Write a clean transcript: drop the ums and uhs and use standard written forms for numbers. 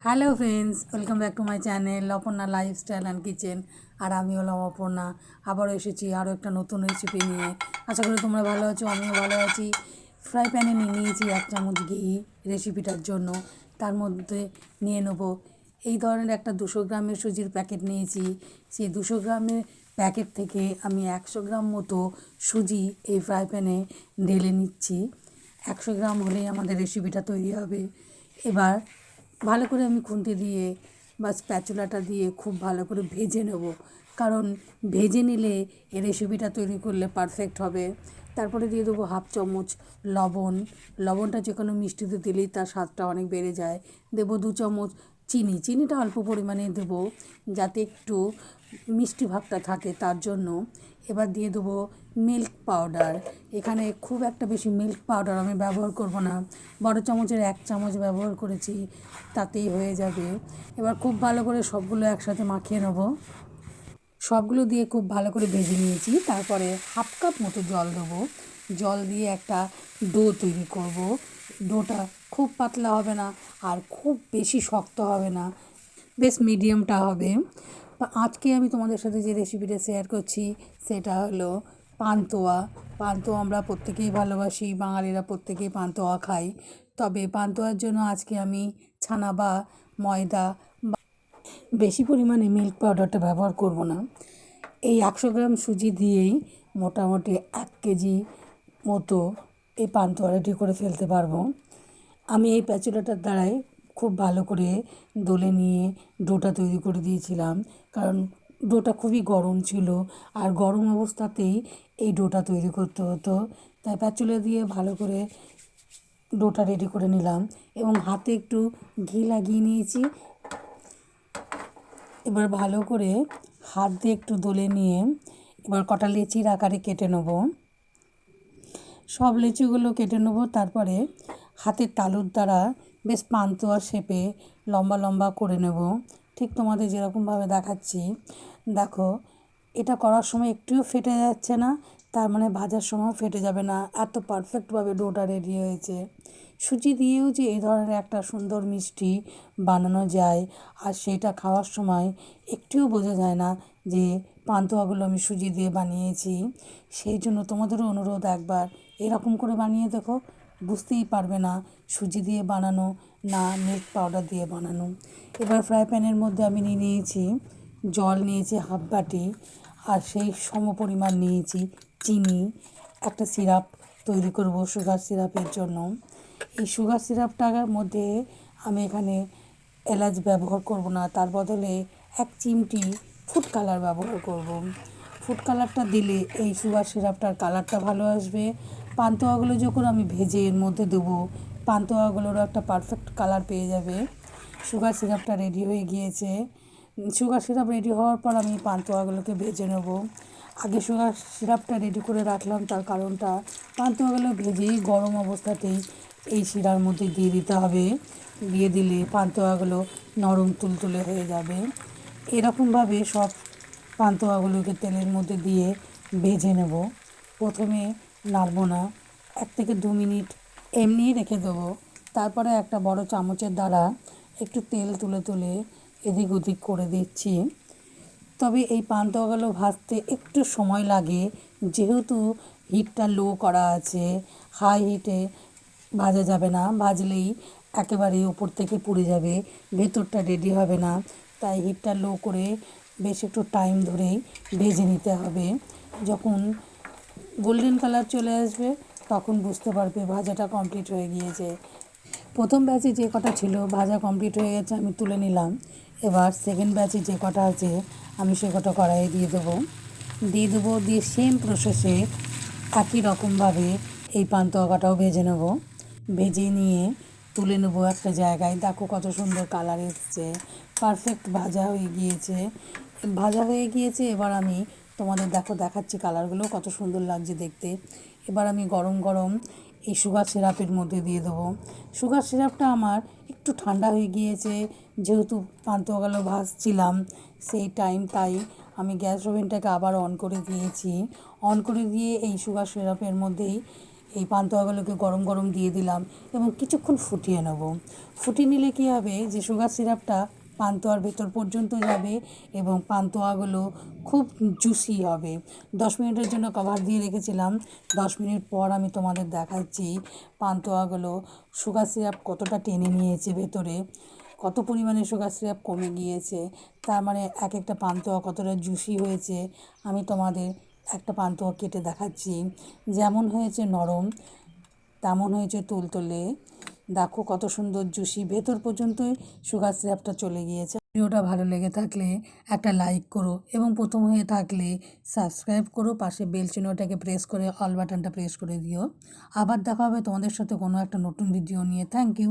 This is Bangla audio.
Hello friends, welcome back to my channel Aparna lifestyle and kitchen. আর আমি হলাম অপর্ণা, আবারও এসেছি আরও একটা নতুন রেসিপি নিয়ে। আশা করি তোমরা ভালো আছো, আমিও ভালো আছি। ফ্রাই প্যানে নিয়েছি 1 চামচ ঘি রেসিপিটার জন্য। তার মধ্যে নিয়ে নেব এই ধরনের একটা 200 গ্রামের সুজির প্যাকেট নিয়েছি। সেই 200 গ্রামের প্যাকেট থেকে আমি 100 গ্রাম মতো সুজি এই ফ্রাই প্যানে ঢেলে নিচ্ছি। 100 গ্রাম হলেই আমাদের রেসিপিটা তৈরি হবে। এবার ভালো করে আমি খুন্তি দিয়ে বা স্প্যাচুলাটা দিয়ে খুব ভালো করে ভেজে নেব, কারণ ভেজে নিলে এই রেসিপিটা তৈরি করলে পারফেক্ট হবে। তারপরে দিয়ে দেবো 1/2 চামচ লবণ। লবণটা যে কোনো মিষ্টিতে দিলেই তার স্বাদটা অনেক বেড়ে যায়। দেবো 2 চামচ চিনিটা অল্প পরিমাণে দেবো, যাতে একটু মিষ্টি ভাবটা থাকে তার জন্য। এবার দিয়ে দেবো মিল্ক পাউডার। এখানে খুব একটা বেশি মিল্ক পাউডার আমি ব্যবহার করব না, বড় চামচের 1 চামচ ব্যবহার করেছি, তাতেই হয়ে যাবে। এবার খুব ভালো করে সবগুলো একসাথে মাখিয়ে নেব। সবগুলো দিয়ে খুব ভালো করে ভেজে নিয়েছি। তারপরে 1/2 কাপ মতো জল দেবো। জল দিয়ে একটা ডো তৈরি করব। ডোটা খুব পাতলা হবে না আর খুব বেশি শক্ত হবে না, বেশ মিডিয়ামটা হবে। আজকে আমি তোমাদের সাথে যে রেসিপিটা শেয়ার করছি সেটা হলো পান্তুয়া। পান্তুয়া আমরা প্রত্যেকেই ভালোবাসি, বাঙালিরা প্রত্যেকেই পান্তুয়া খাই। তবে পান্তুয়ার জন্য আজকে আমি ছানা বা ময়দা বেশি পরিমাণে মিল্ক পাউডারটা ব্যবহার করব না। এই 100 গ্রাম সুজি দিয়েই মোটামুটি 1 কেজি মতো এই পান্তুয়া রেডি করে ফেলতে পারবো। আমি এই প্যাচুলাটার দ্বারাই খুব ভালো করে দলে নিয়ে ডোটা তৈরি করে দিয়েছিলাম, কারণ ডোটা খুবই গরম ছিল আর গরম অবস্থাতেই এই ডোটা তৈরি করতে হতো। তাই প্যাচুলা দিয়ে ভালো করে ডোটা রেডি করে নিলাম এবং হাতে একটু ঘি লাগিয়ে নিয়েছি। এবার ভালো করে হাত দিয়ে একটু দলে নিয়ে এবার কটা লেচির আকারে কেটে নেব। সব লেচিগুলো কেটে নেব। তারপরে হাতের তালুর দ্বারা বেশ পান্তুয়া শেপে লম্বা লম্বা করে নেব, ঠিক তোমাদের যেরকমভাবে দেখাচ্ছি। দেখো, এটা করার সময় একটুও ফেটে যাচ্ছে না, তার মানে ভাজার সময়ও ফেটে যাবে না, এত পারফেক্টভাবে ডোটা রেডি হয়েছে। সুজি দিয়েও যে এই ধরনের একটা সুন্দর মিষ্টি বানানো যায় আর সেটা খাওয়ার সময় একটুও বোঝা যায় না যে পান্তুয়াগুলো আমি সুজি দিয়ে বানিয়েছি। সেই জন্য তোমাদেরও অনুরোধ, একবার এরকম করে বানিয়ে দেখো, বুঝতেই পারবে না সুজি দিয়ে বানানো না মিল্ক পাউডার দিয়ে বানানো। এবার ফ্রাই প্যানের মধ্যে আমি নিয়েছি জল, নিয়েছি 1/2 বাটি, আর সেই সমপরিমাণ নিয়েছি চিনি। একটা সিরাপ তৈরি করব সুগার সিরাপের জন্য। এই সুগার সিরাপটার মধ্যে আমি এখানে এলাচ ব্যবহার করব না, তার বদলে 1 চিমটি ফুড কালার ব্যবহার করব। ফুড কালারটা দিলে এই সুগার সিরাপটার কালারটা ভালো আসবে। পান্তুয়াগুলো যখন আমি ভেজে এর মধ্যে দেবো, পান্তুয়াগুলোরও একটা পারফেক্ট কালার পেয়ে যাবে। সুগার সিরাপটা রেডি হয়ে গিয়েছে। সুগার সিরাপ রেডি হওয়ার পর আমি পান্তুয়াগুলোকে ভেজে নেব। আগে সুগার সিরাপটা রেডি করে রাখলাম, তার কারণটা পান্তুয়াগুলো ভেজেই গরম অবস্থাতেই এই শিরার মধ্যে দিয়ে দিতে হবে। দিয়ে দিলে পান্তুয়াগুলো নরম তুলতুলে হয়ে যাবে। এরকমভাবে সব পান্তুয়াগুলোকে তেলের মধ্যে দিয়ে ভেজে নেব। প্রথমে নাড়ব না, 1 থেকে 2 মিনিট এমনিই রেখে দেবো। তারপরে একটা বড় চামচের দ্বারা একটু তেল তুলে তুলে এদিক ওদিক করে দিচ্ছি। তবে এই পান্তুয়াগুলো ভাজতে একটু সময় লাগে, যেহেতু হিটটা লো করা আছে। হাই হিটে ভাজা যাবে না, ভাজলেই একেবারে উপর থেকে পুড়ে যাবে, ভেতরটা রেডি হবে না। তাই হিটটা লো করে বেশ একটু টাইম ধরেই ভেজে নিতে হবে। যখন গোল্ডেন কালার চলে আসবে তখন বুঝতে পারবে ভাজাটা কমপ্লিট হয়ে গিয়েছে। প্রথম ব্যাচে যে কটা ছিল ভাজা কমপ্লিট হয়ে গেছে, আমি তুলে নিলাম। এবার সেকেন্ড ব্যাচে যে কটা আছে আমি সে কটা কড়াইয়ে দিয়ে সেম প্রসেসে একই রকমভাবে এই পান্তুয়া কটাও ভেজে নেব। ভেজে নিয়ে তুলে নেব একটা জায়গায়। দেখো কত সুন্দর কালার এসছে, পারফেক্ট ভাজা হয়ে গিয়েছে। এবার আমি তোমাদের দেখাচ্ছি কালারগুলো কত সুন্দর লাগছে দেখতে। এবার আমি গরম গরম এই সুগার সিরাপের মধ্যে দিয়ে দেবো। সুগার সিরাপটা আমার একটু ঠান্ডা হয়ে গিয়েছে, যেহেতু পান্তুয়াগুলো ভাজছিলাম সেই টাইম, তাই আমি গ্যাস ওভেনটাকে আবার অন করে দিয়েছি। অন করে দিয়ে এই সুগার সিরাপের মধ্যেই এই পান্তুয়াগুলোকে গরম গরম দিয়ে দিলাম এবং কিছুক্ষণ ফুটিয়ে নেব। ফুটিয়ে নিলে কী হবে যে সুগার সিরাপটা পান্তুয়ার ভেতর পর্যন্ত যাবে এবং পান্তুয়াগুলো খুব জুসি হবে। 10 মিনিটের জন্য কভার দিয়ে রেখেছিলাম। 10 মিনিট পর আমি তোমাদের দেখাচ্ছি পান্তুয়াগুলো সুগার সিরাপ কতটা টেনে নিয়েছে ভেতরে, কত পরিমাণে সুগার সিরাপ কমে গিয়েছে, তার মানে এক একটা পান্তুয়া কতটা জুসি হয়েছে। আমি তোমাদের একটা পান্তুয়া কেটে দেখাচ্ছি। যেমন হয়েছে নরম তেমন হয়েছে তুলতুলে। দেখো কত সুন্দর জুসি, ভেতর পর্যন্তই সুগার সিরাপটা চলে গিয়েছে। ভিডিওটা ভালো লেগে থাকলে একটা লাইক করো এবং প্রথম হয়ে থাকলে সাবস্ক্রাইব করো, পাশে বেল চিহ্নটাকে প্রেস করে অল বাটনটা প্রেস করে দিও। আবার দেখা হবে তোমাদের সাথে কোনো একটা নতুন ভিডিও নিয়ে। Thank you.